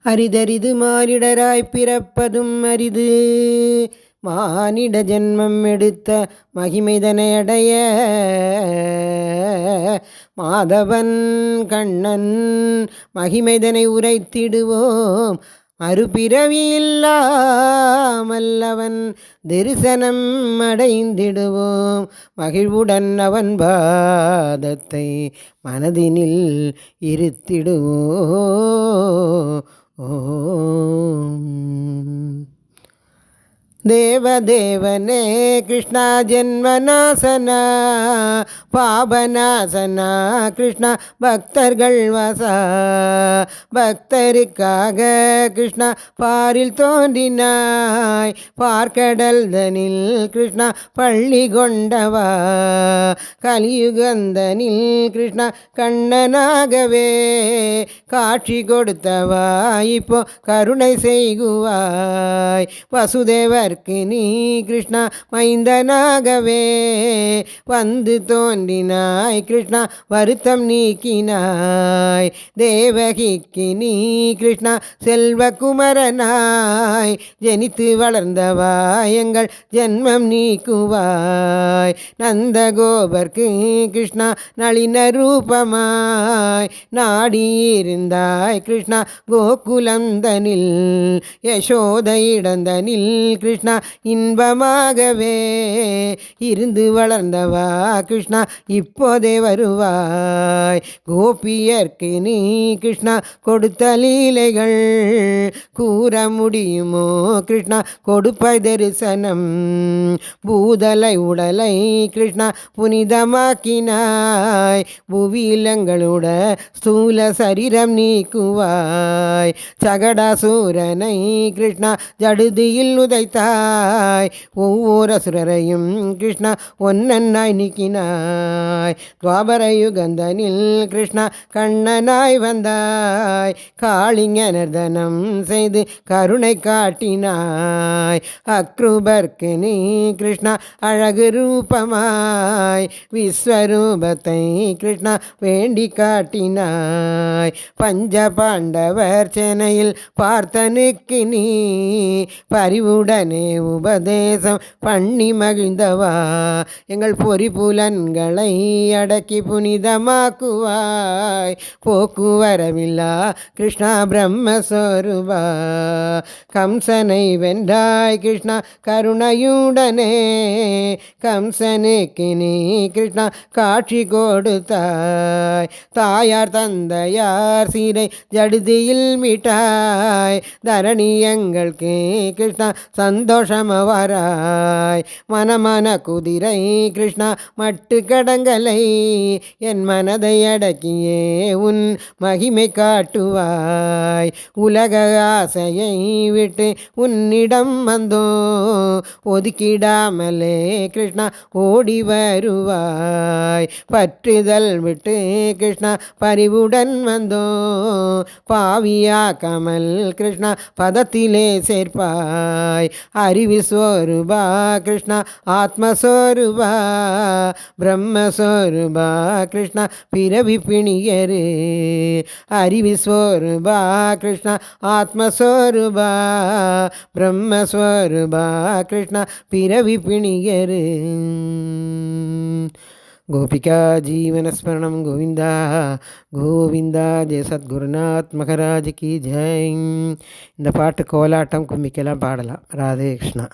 அரிதரிது மானிடராய் பிறப்பதும் அரிது. மானிட ஜென்மம் எடுத்த மகிமைதனை அடைய மாதவன் கண்ணன் மகிமைதனை உரைத்திடுவோம். மறுபிறவியில்லாமல்லவன் தரிசனம் அடைந்திடுவோம். மகிழ்வுடன் அவன் பாதத்தை மனதினில் இருத்திடுவோம். தேவதேவனே கிருஷ்ணா ஜென்மநாசனா பாபநாசனா கிருஷ்ணா பக்தர்கள் வசா. பக்தருக்காக கிருஷ்ணா பாரில் தோன்றினாய். பார்க்கடல் தனில் கிருஷ்ணா பள்ளி கொண்டவா. கலியுகந்தனில் கிருஷ்ணா கண்ணனாகவே காட்சி கொடுத்தவா. இப்போ கருணை செய்குவாய். வசுதேவர் நீ கிருஷ்ணா மைந்தனாகவே வந்து தோன்றினாய். கிருஷ்ணா வருத்தம் நீக்கினாய். தேவகிக்கு நீ கிருஷ்ணா செல்வகுமரனாய் ஜனித்து வளர்ந்தவா. எங்கள் ஜென்மம் நீக்குவாய். நந்தகோபர்க்கு கிருஷ்ணா நளின ரூபமாய் நாடியிருந்தாய். கிருஷ்ணா கோகுலந்தனில் யசோத இடந்தனில் கிருஷ்ணா இன்பமாகவே இருந்து வளர்ந்தவா. கிருஷ்ணா இப்போதே வருவாய். கோபியர்க்கு நீ கிருஷ்ணா கொடுத்த லீலைகள் கூற முடியுமோ. கிருஷ்ணா கொடுப்ப தரிசனம். பூதலை உடலை கிருஷ்ணா புனிதமாக்கினாய். புவியிலங்களோட ஸ்தூல சரீரம் நீக்குவாய். சகடாசூரனை கிருஷ்ணா ஜடுதியில் உதைத்தாய். ஒவ்வொரு அசுரரையும் கிருஷ்ணா ஒன்னன்னாய் நீக்கினாய். துவாபர யுகந்தனில் கிருஷ்ணா கண்ணனாய் வந்தாய். காளிங்கனர்தனம் செய்து கருணை காட்டினாய். அக்ரூபர்க்கு நீ கிருஷ்ணா அழகு ரூபமாய் விஸ்வரூபத்தை கிருஷ்ணா வேண்டி காட்டினாய். பஞ்ச பாண்டவர் சேனையில் பார்த்தனுக்கு நீ பரிவுடனே உபதேசம் பண்ணி மகிழ்ந்தவா. எங்கள் பொறிபுலன்களை அடக்கி புனிதமாக்குவாய். போக்குவரவில்லா கிருஷ்ணா பிரம்மஸ்வரூபா. கம்சனை வென்றாய் கிருஷ்ணா கருணையுடனே. கம்சனுக்கு நீ கிருஷ்ணா காட்சி கொடுத்தாய். தாயார் தந்தையார் சீரை ஜடுதியில் மீட்டாய். தரணி எங்களுக்கு கிருஷ்ணா சந்தோஷமவராய். மனமன குதிரை கிருஷ்ணா மட்டு கடங்கலை என் மனதை அடக்கியே உன் மகிமை காட்டுவாய். உலக ஆசையை விட்டு உன்னிடம் வந்தோ ஒதுக்கிடாமலே கிருஷ்ணா ஓடி வருவாய். பற்றுதல் விட்டு கிருஷ்ணா பரிவுடன் வந்தோ பாவியாக்காமல் கிருஷ்ணா பதத்திலே சேர்ப்பாய். அறிவிஸ்வரூபா கிருஷ்ணா ஆத்மஸ்வரூபா பிரம்மஸ்வரூபா கிருஷ்ணா பிறவி பிணியரு. அறிவிஸ்வரூபா கிருஷ்ணா ஆத்மஸ்வரூபா பிரம்மஸ்வரூபா கிருஷ்ணா பிறவி பிணியரு. கோபிகா ஜீவனஸ்மரணம் கோவிந்தா கோவிந்தா. ஜெய சத்குருநாத் மகராஜ் கி ஜெய். இந்த பாட்டு கோலாட்டம் கும்மிக்கெல்லாம் பாடலாம். ராதே கிருஷ்ணா.